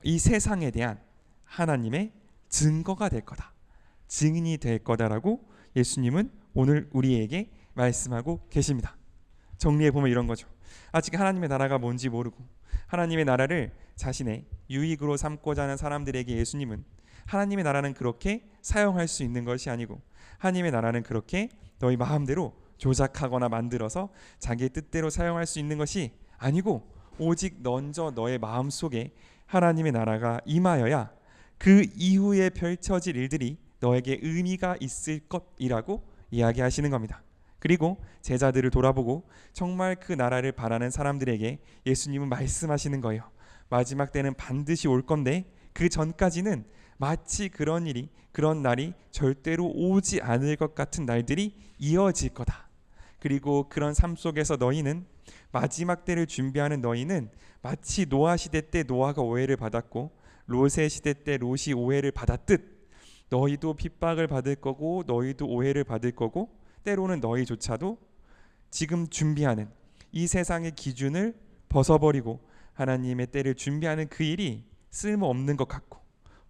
이 세상에 대한 하나님의 증거가 될 거다, 증인이 될 거다라고 예수님은 오늘 우리에게 말씀하고 계십니다. 정리해보면 이런 거죠. 아직 하나님의 나라가 뭔지 모르고 하나님의 나라를 자신의 유익으로 삼고자 하는 사람들에게 예수님은 하나님의 나라는 그렇게 사용할 수 있는 것이 아니고, 하나님의 나라는 그렇게 너희 마음대로 조작하거나 만들어서 자기의 뜻대로 사용할 수 있는 것이 아니고, 오직 먼저 너의 마음속에 하나님의 나라가 임하여야 그 이후에 펼쳐질 일들이 너에게 의미가 있을 것이라고 이야기하시는 겁니다. 그리고 제자들을 돌아보고 정말 그 나라를 바라는 사람들에게 예수님은 말씀하시는 거예요. 마지막 때는 반드시 올 건데 그 전까지는 마치 그런 일이, 그런 날이 절대로 오지 않을 것 같은 날들이 이어질 거다. 그리고 그런 삶 속에서 너희는, 마지막 때를 준비하는 너희는 마치 노아 시대 때 노아가 오해를 받았고 롯의 시대 때 롯이 오해를 받았듯 너희도 핍박을 받을 거고 너희도 오해를 받을 거고, 때로는 너희조차도 지금 준비하는 이 세상의 기준을 벗어버리고 하나님의 때를 준비하는 그 일이 쓸모없는 것 같고,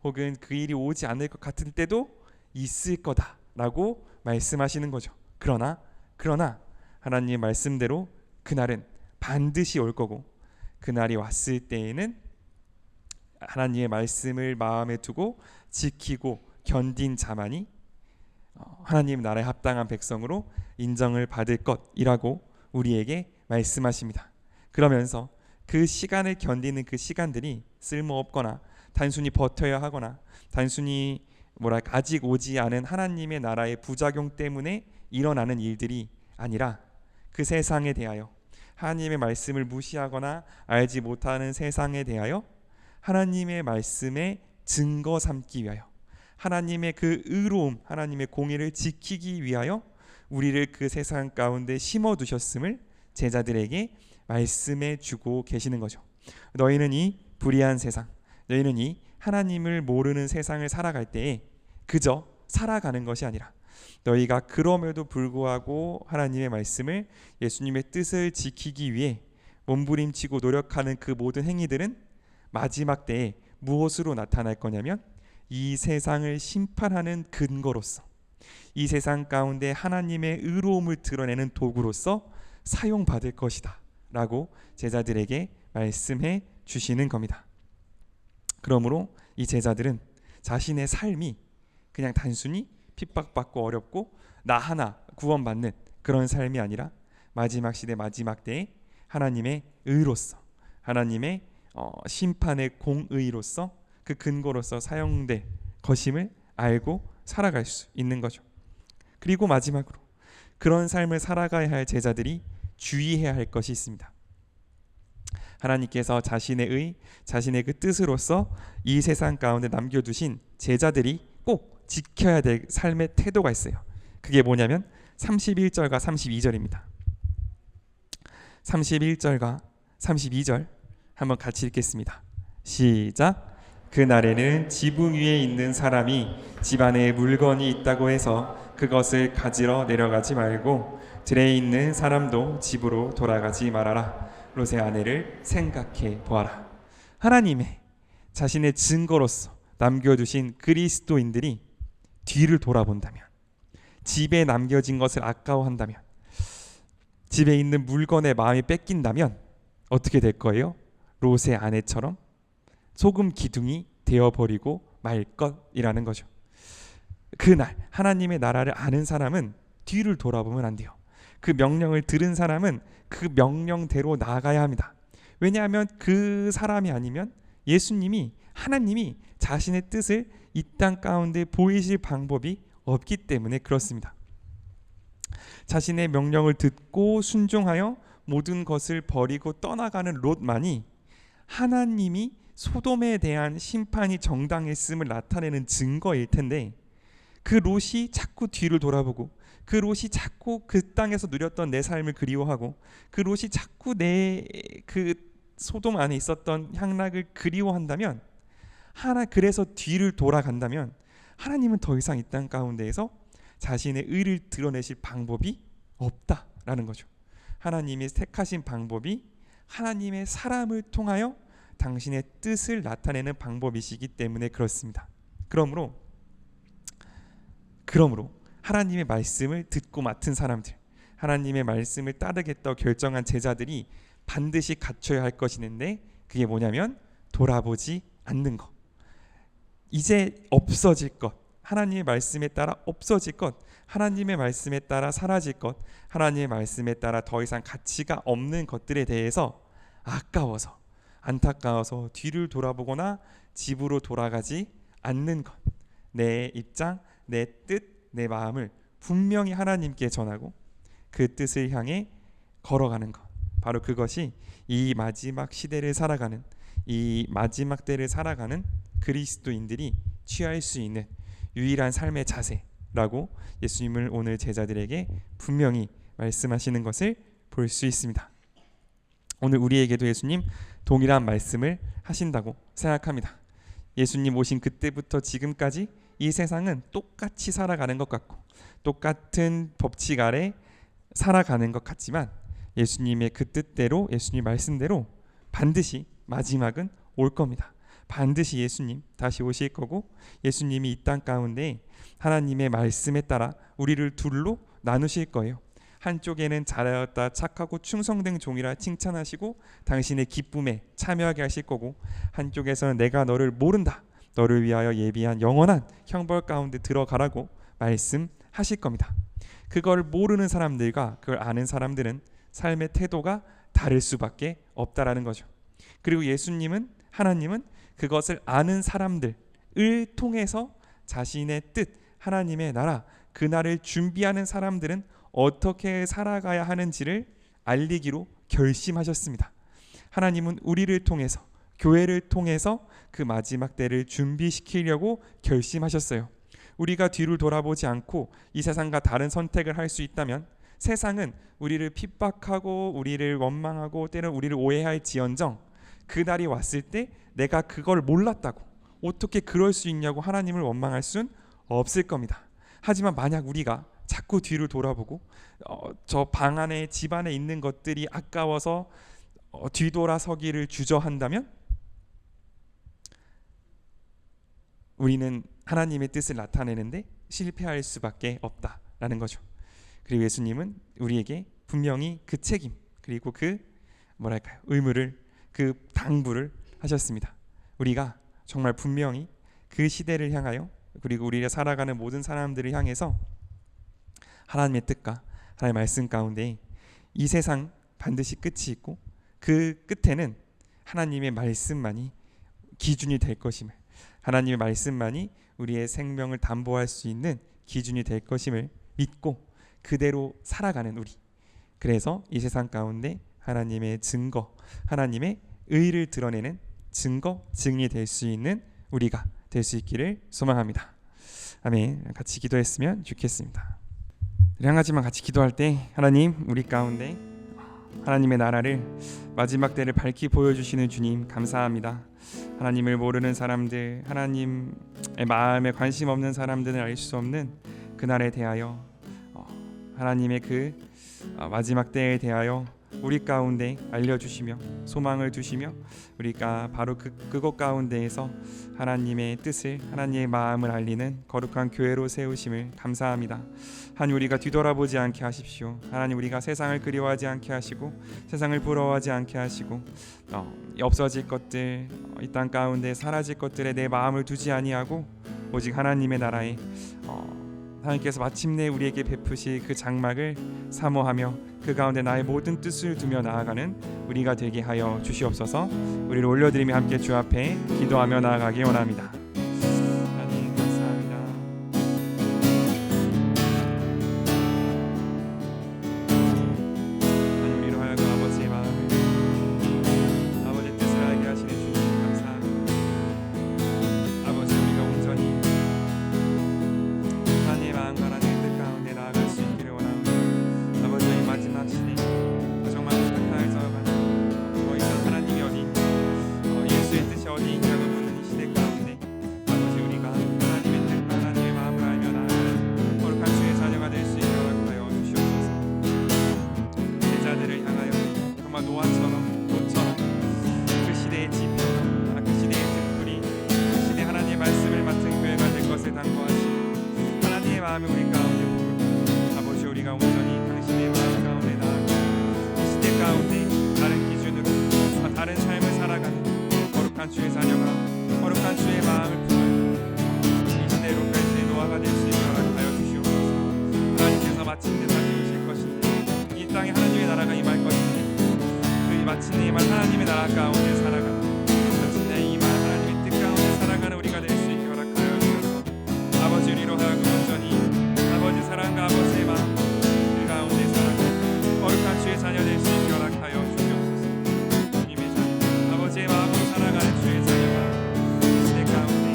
혹은 그 일이 오지 않을 것 같을 때도 있을 거다라고 말씀하시는 거죠. 그러나 하나님의 말씀대로 그날은 반드시 올 거고, 그날이 왔을 때에는 하나님의 말씀을 마음에 두고 지키고 견딘 자만이 하나님 나라에 합당한 백성으로 인정을 받을 것이라고 우리에게 말씀하십니다. 그러면서 그 시간을 견디는 그 시간들이 쓸모없거나 단순히 버텨야 하거나 단순히 아직 오지 않은 하나님의 나라의 부작용 때문에 일어나는 일들이 아니라, 그 세상에 대하여, 하나님의 말씀을 무시하거나 알지 못하는 세상에 대하여 하나님의 말씀의 증거 삼기 위하여, 하나님의 그 의로움, 하나님의 공의를 지키기 위하여 우리를 그 세상 가운데 심어두셨음을 제자들에게 말씀해 주고 계시는 거죠. 너희는 이 불의한 세상, 너희는 이 하나님을 모르는 세상을 살아갈 때에 그저 살아가는 것이 아니라, 너희가 그럼에도 불구하고 하나님의 말씀을, 예수님의 뜻을 지키기 위해 몸부림치고 노력하는 그 모든 행위들은 마지막 때에 무엇으로 나타날 거냐면, 이 세상을 심판하는 근거로서, 이 세상 가운데 하나님의 의로움을 드러내는 도구로서 사용받을 것이다 라고 제자들에게 말씀해 주시는 겁니다. 그러므로 이 제자들은 자신의 삶이 그냥 단순히 핍박받고 어렵고 나 하나 구원받는 그런 삶이 아니라, 마지막 시대 마지막 때에 하나님의 의로서, 하나님의 심판의 공의로서 그 근거로서 사용될 것임을 알고 살아갈 수 있는 거죠. 그리고 마지막으로 그런 삶을 살아가야 할 제자들이 주의해야 할 것이 있습니다. 하나님께서 자신의 그 뜻으로서 이 세상 가운데 남겨두신 제자들이 꼭 지켜야 될 삶의 태도가 있어요. 그게 뭐냐면 31절과 32절입니다. 31절과 32절 한번 같이 읽겠습니다. 시작. 그날에는 지붕 위에 있는 사람이 집안에 물건이 있다고 해서 그것을 가지러 내려가지 말고 들에 있는 사람도 집으로 돌아가지 말아라. 롯의 아내를 생각해 보아라. 하나님의 자신의 증거로서 남겨두신 그리스도인들이 뒤를 돌아본다면, 집에 남겨진 것을 아까워한다면, 집에 있는 물건에 마음이 뺏긴다면 어떻게 될 거예요? 롯의 아내처럼 소금 기둥이 되어버리고 말 것이라는 거죠. 그날 하나님의 나라를 아는 사람은 뒤를 돌아보면 안 돼요. 그 명령을 들은 사람은 그 명령대로 나아가야 합니다. 왜냐하면 그 사람이 아니면 예수님이, 하나님이 자신의 뜻을 이 땅 가운데 보이실 방법이 없기 때문에 그렇습니다. 자신의 명령을 듣고 순종하여 모든 것을 버리고 떠나가는 롯만이 하나님이 소돔에 대한 심판이 정당했음을 나타내는 증거일 텐데, 그 롯이 자꾸 뒤를 돌아보고, 그 롯이 자꾸 그 땅에서 누렸던 내 삶을 그리워하고, 그 롯이 자꾸 내 그 소돔 안에 있었던 향락을 그리워한다면, 그래서 뒤를 돌아간다면 하나님은 더 이상 이 땅 가운데에서 자신의 의를 드러내실 방법이 없다라는 거죠. 하나님이 택하신 방법이 하나님의 사람을 통하여 당신의 뜻을 나타내는 방법이시기 때문에 그렇습니다. 그러므로 하나님의 말씀을 듣고 맡은 사람들, 하나님의 말씀을 따르겠다고 결정한 제자들이 반드시 갖춰야 할 것이 있는데, 그게 뭐냐면 돌아보지 않는 것. 이제 없어질 것, 하나님의 말씀에 따라 없어질 것, 하나님의 말씀에 따라 사라질 것, 하나님의 말씀에 따라 더 이상 가치가 없는 것들에 대해서 아까워서, 안타까워서 뒤를 돌아보거나 집으로 돌아가지 않는 것. 내 입장, 내 뜻, 내 마음을 분명히 하나님께 전하고 그 뜻을 향해 걸어가는 것. 바로 그것이 이 마지막 시대를 살아가는, 이 마지막 때를 살아가는 그리스도인들이 취할 수 있는 유일한 삶의 자세라고 예수님을 오늘 제자들에게 분명히 말씀하시는 것을 볼 수 있습니다. 오늘 우리에게도 예수님 동일한 말씀을 하신다고 생각합니다. 예수님 오신 그때부터 지금까지 이 세상은 똑같이 살아가는 것 같고 똑같은 법칙 아래 살아가는 것 같지만, 예수님의 그 뜻대로, 예수님 말씀대로 반드시 마지막은 올 겁니다. 반드시 예수님 다시 오실 거고, 예수님이 이 땅 가운데 하나님의 말씀에 따라 우리를 둘로 나누실 거예요. 한쪽에는 잘하였다 착하고 충성된 종이라 칭찬하시고 당신의 기쁨에 참여하게 하실 거고, 한쪽에서는 내가 너를 모른다, 너를 위하여 예비한 영원한 형벌 가운데 들어가라고 말씀하실 겁니다. 그걸 모르는 사람들과 그걸 아는 사람들은 삶의 태도가 다를 수밖에 없다라는 거죠. 그리고 예수님은, 하나님은 그것을 아는 사람들을 통해서 자신의 뜻, 하나님의 나라, 그날을 준비하는 사람들은 어떻게 살아가야 하는지를 알리기로 결심하셨습니다. 하나님은 우리를 통해서, 교회를 통해서 그 마지막 때를 준비시키려고 결심하셨어요. 우리가 뒤를 돌아보지 않고 이 세상과 다른 선택을 할 수 있다면, 세상은 우리를 핍박하고 우리를 원망하고 때로는 우리를 오해할지언정 그날이 왔을 때 내가 그걸 몰랐다고, 어떻게 그럴 수 있냐고 하나님을 원망할 수는 없을 겁니다. 하지만 만약 우리가 자꾸 뒤를 돌아보고 저 방 안에, 집 안에 있는 것들이 아까워서 뒤돌아서기를 주저한다면 우리는 하나님의 뜻을 나타내는데 실패할 수밖에 없다라는 거죠. 그리고 예수님은 우리에게 분명히 그 책임, 그리고 그 의무를, 그 당부를 하셨습니다. 우리가 정말 분명히 그 시대를 향하여, 그리고 우리가 살아가는 모든 사람들을 향해서 하나님의 뜻과 하나님의 말씀 가운데 이 세상 반드시 끝이 있고 그 끝에는 하나님의 말씀만이 기준이 될 것임을, 하나님의 말씀만이 우리의 생명을 담보할 수 있는 기준이 될 것임을 믿고 그대로 살아가는 우리, 그래서 이 세상 가운데 하나님의 증거, 하나님의 의를 드러내는 증거, 증인이 될 수 있는 우리가 될 수 있기를 소망합니다. 아멘. 같이 기도했으면 좋겠습니다. 한 가지만 같이 기도할 때, 하나님, 우리 가운데 하나님의 나라를 마지막 때를 밝히 보여주시는 주님 감사합니다. 하나님을 모르는 사람들, 하나님의 마음에 관심 없는 사람들은 알 수 없는 그날에 대하여 하나님의 그 마지막 때에 대하여 우리 가운데 알려주시며 소망을 두시며 우리가 바로 그곳 가운데에서 하나님의 뜻을, 하나님의 마음을 알리는 거룩한 교회로 세우심을 감사합니다. 하나님, 우리가 뒤돌아보지 않게 하십시오. 하나님, 우리가 세상을 그리워하지 않게 하시고 세상을 부러워하지 않게 하시고 없어질 것들, 이 땅 가운데 사라질 것들에 내 마음을 두지 아니하고 오직 하나님의 나라에 하나님께서 마침내 우리에게 베푸실 그 장막을 사모하며 그 가운데 나의 모든 뜻을 두며 나아가는 우리가 되게 하여 주시옵소서. 우리를 올려드리며 함께 주 앞에 기도하며 나아가기 원합니다. 하나님 감사합니다. 하나님, 우리로 하여금 아버지의 마음을, 아버지의 뜻을 알게 하시는 주님 감사합니다. 아버지, 우리가 온전히 하나님의 마음과 하나님의 뜻 가운데 나아갈 수 있기를 원합니다. 아버지의 마지막 시대 정말 혼탁하게 져가는 더 이상 하나님이 어디 예수의 뜻이 어디 있냐고 묻는 이 시대 가운데 아버지, 우리가 하나님의 뜻과 하나님의 마음을 알며 나아가는 거룩한 주의 자녀가 될 수 있게 허락하여 주시옵소서. 제자들을 향하여 정말 노아처럼 롯처럼 그 시대의 지표, 그 시대의 등불이 그 시대 하나님의 말씀을 맡은 교회가 될 것을 당부하시고 하나님의 마음이 우리 가운데 보고 아버지, 우리가 온전히 당신의 마음 가운데 나아가 이 시대 가운데 다른 기준으로 다른 삶을 살아가는 거룩한 주의 자녀가 거룩한 주의 마음을 품은 이 시대로 갈수의 노아가 될 수 있게 허락하여 주시옵소서. 하나님께서 마침내 다시 오실 것인데 이 땅에 하나님의 나라가 임할 것인데 그 마침내 임할 하나님의 나라 가운데 살아가는 마침내 임할 하나님의 뜻 가운데 살아가는 우리가 될 수 있게 허락하여 주셔서 아버지, 우리로 하여금 온전히 아버지 사랑과 아버지의 마음 그 가운데 살아가는 거룩한 주의 자녀 될 수 있게 허락하여 주시옵소서. 주님의 자녀, 아버지의 마음으로 살아가는 주의 자녀가 이 시대 가운데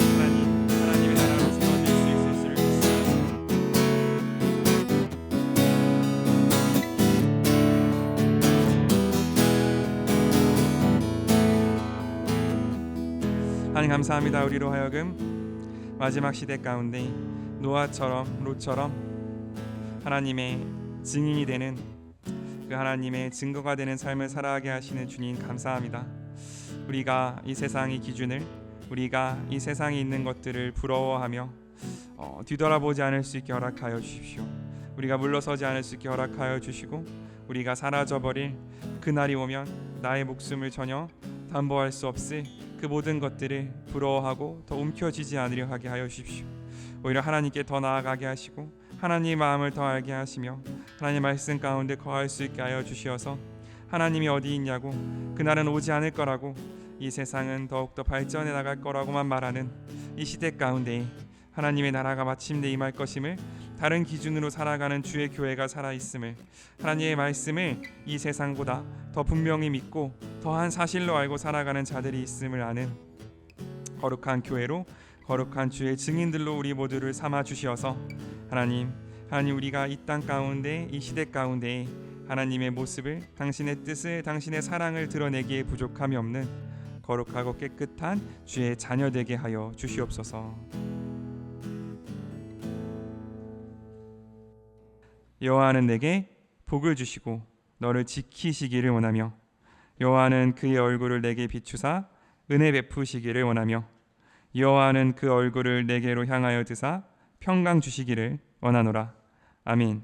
하나님의 나라로 세워질 수 있을 줄 믿습니다. 하나님 감사합니다. 우리로 하여금 마지막 시대 가운데 노아처럼 롯처럼 하나님의 증인이 되는 그 하나님의 증거가 되는 삶을 살아가게 하시는 주님 감사합니다. 우리가 이 세상의 기준을, 우리가 이 세상에 있는 것들을 부러워하며 뒤돌아보지 않을 수 있게 허락하여 주십시오. 우리가 물러서지 않을 수 있게 허락하여 주시고 우리가 사라져버릴 그날이 오면 나의 목숨을 전혀 담보할 수 없을 그 모든 것들을 부러워하고 더 움켜쥐지 않으려 하게 하여 주십시오. 오히려 하나님께 더 나아가게 하시고 하나님의 마음을 더 알게 하시며 하나님의 말씀 가운데 거할 수 있게 하여 주시어서 하나님이 어디 있냐고, 그날은 오지 않을 거라고, 이 세상은 더욱더 발전해 나갈 거라고만 말하는 이 시대 가운데 하나님의 나라가 마침내 임할 것임을, 다른 기준으로 살아가는 주의 교회가 살아있음을, 하나님의 말씀을 이 세상보다 더 분명히 믿고 더한 사실로 알고 살아가는 자들이 있음을 아는 거룩한 교회로, 거룩한 주의 증인들로 우리 모두를 삼아 주시어서 하나님 우리가 이 땅 가운데, 이 시대 가운데 하나님의 모습을, 당신의 뜻을, 당신의 사랑을 드러내기에 부족함이 없는 거룩하고 깨끗한 주의 자녀 되게 하여 주시옵소서. 여호와는 내게 복을 주시고 너를 지키시기를 원하며, 여호와는 그의 얼굴을 내게 비추사 은혜 베푸시기를 원하며, 여호와는 그 얼굴을 내게로 향하여 드사 평강 주시기를 원하노라. 아멘.